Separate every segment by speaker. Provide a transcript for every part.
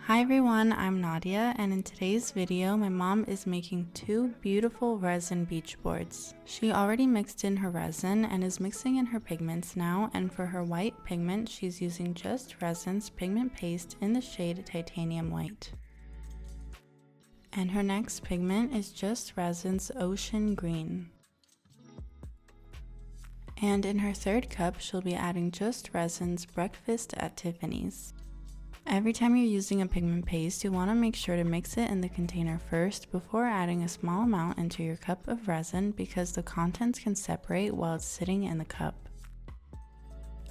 Speaker 1: Hi everyone, I'm Nadia, and in today's video my mom is making two beautiful resin beach boards. She already mixed in her resin and is mixing in her pigments now, and for her white pigment she's using Just Resin's pigment paste in the shade Titanium White. And her next pigment is Just Resin's Ocean Green. And in her third cup she'll be adding Just Resin's Breakfast at Tiffany's. Every time you're using a pigment paste, you want to make sure to mix it in the container first before adding a small amount into your cup of resin because the contents can separate while it's sitting in the cup.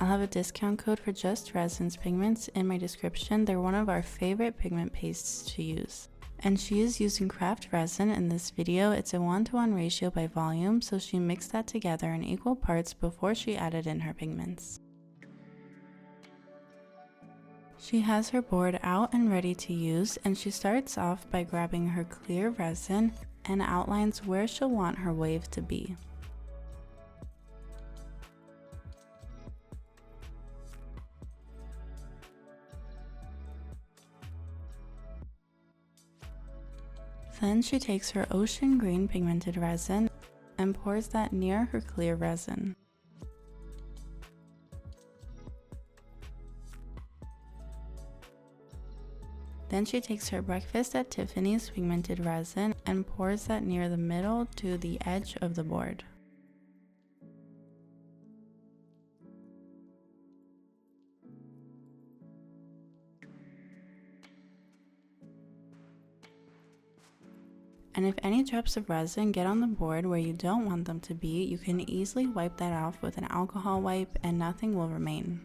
Speaker 1: I'll have a discount code for Just Resin's pigments in my description. They're one of our favorite pigment pastes to use. And she is using craft resin in this video. It's a 1:1 ratio by volume, so she mixed that together in equal parts before she added in her pigments. She has her board out and ready to use, and she starts off by grabbing her clear resin and outlines where she'll want her wave to be. Then she takes her ocean green pigmented resin and pours that near her clear resin. Then she takes her Breakfast at Tiffany's pigmented resin and pours that near the middle to the edge of the board. And if any drops of resin get on the board where you don't want them to be, you can easily wipe that off with an alcohol wipe and nothing will remain.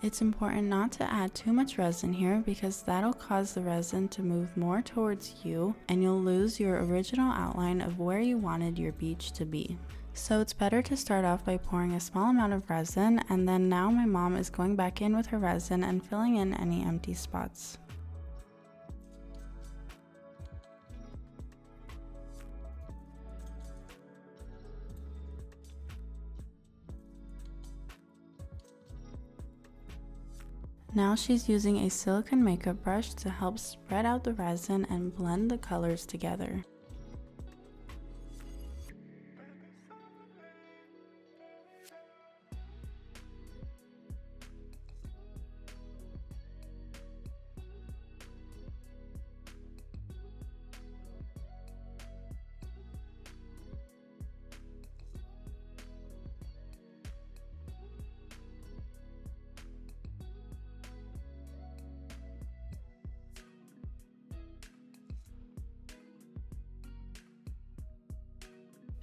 Speaker 1: It's important not to add too much resin here because that'll cause the resin to move more towards you and you'll lose your original outline of where you wanted your beach to be. So it's better to start off by pouring a small amount of resin, and then now my mom is going back in with her resin and filling in any empty spots. Now she's using a silicone makeup brush to help spread out the resin and blend the colors together.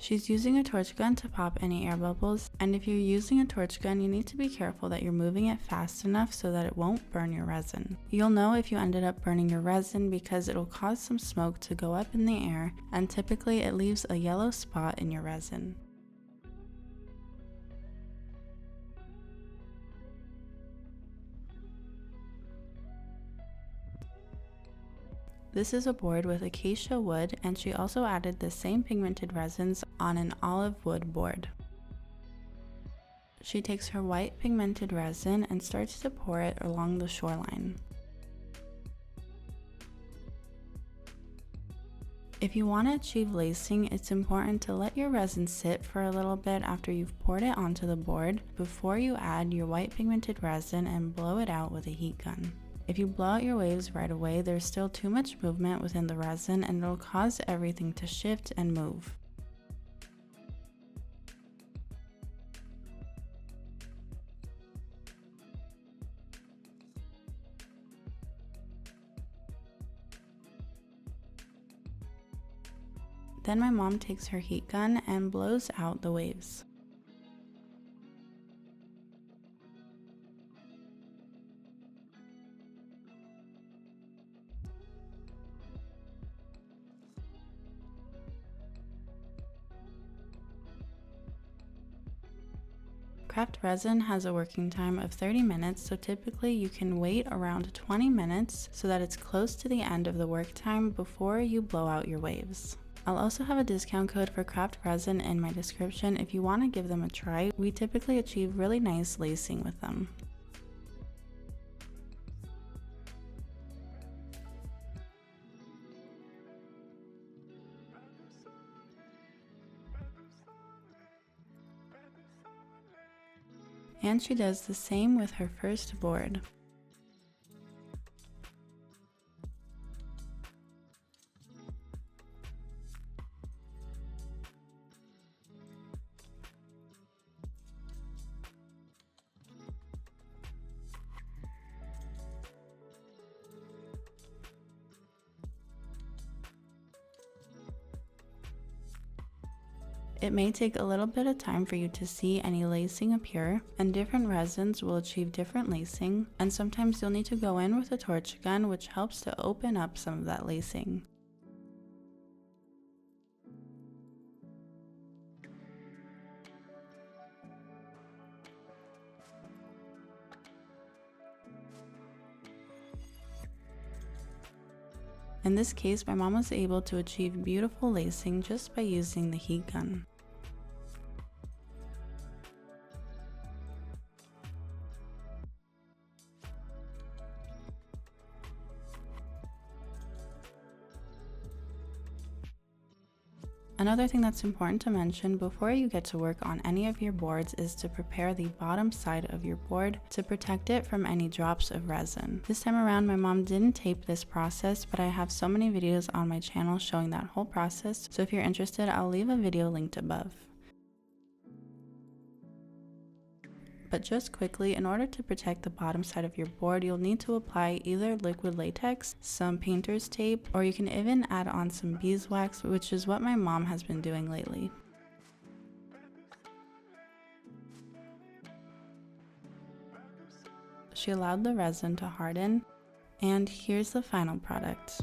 Speaker 1: She's using a torch gun to pop any air bubbles, and if you're using a torch gun, you need to be careful that you're moving it fast enough so that it won't burn your resin. You'll know if you ended up burning your resin because it'll cause some smoke to go up in the air, and typically it leaves a yellow spot in your resin. This is a board with acacia wood, and she also added the same pigmented resins on an olive wood board. She takes her white pigmented resin and starts to pour it along the shoreline. If you want to achieve lacing, it's important to let your resin sit for a little bit after you've poured it onto the board before you add your white pigmented resin and blow it out with a heat gun. If you blow out your waves right away, there's still too much movement within the resin and it'll cause everything to shift and move. Then my mom takes her heat gun and blows out the waves. Craft resin has a working time of 30 minutes, so typically you can wait around 20 minutes so that it's close to the end of the work time before you blow out your waves. I'll also have a discount code for Craft Resin in my description if you want to give them a try. We typically achieve really nice lacing with them. And she does the same with her first board. It may take a little bit of time for you to see any lacing appear, and different resins will achieve different lacing, and sometimes you'll need to go in with a torch gun, which helps to open up some of that lacing. In this case, my mom was able to achieve beautiful lacing just by using the heat gun. Another thing that's important to mention before you get to work on any of your boards is to prepare the bottom side of your board to protect it from any drops of resin. This time around, my mom didn't tape this process, but I have so many videos on my channel showing that whole process, so if you're interested, I'll leave a video linked above. But just quickly, in order to protect the bottom side of your board, you'll need to apply either liquid latex, some painter's tape, or you can even add on some beeswax, which is what my mom has been doing lately. She allowed the resin to harden, and here's the final product.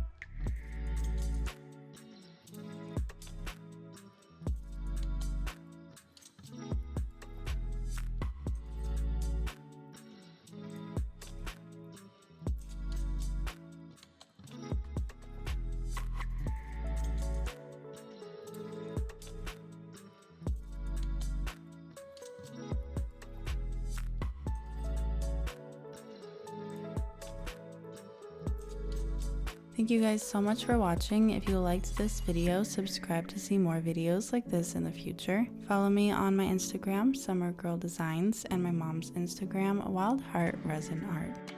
Speaker 1: Thank you guys so much for watching. If you liked this video, subscribe to see more videos like this in the future. Follow me on my Instagram, Summer Girl Designs, and my mom's Instagram, Wild Heart Resin Art.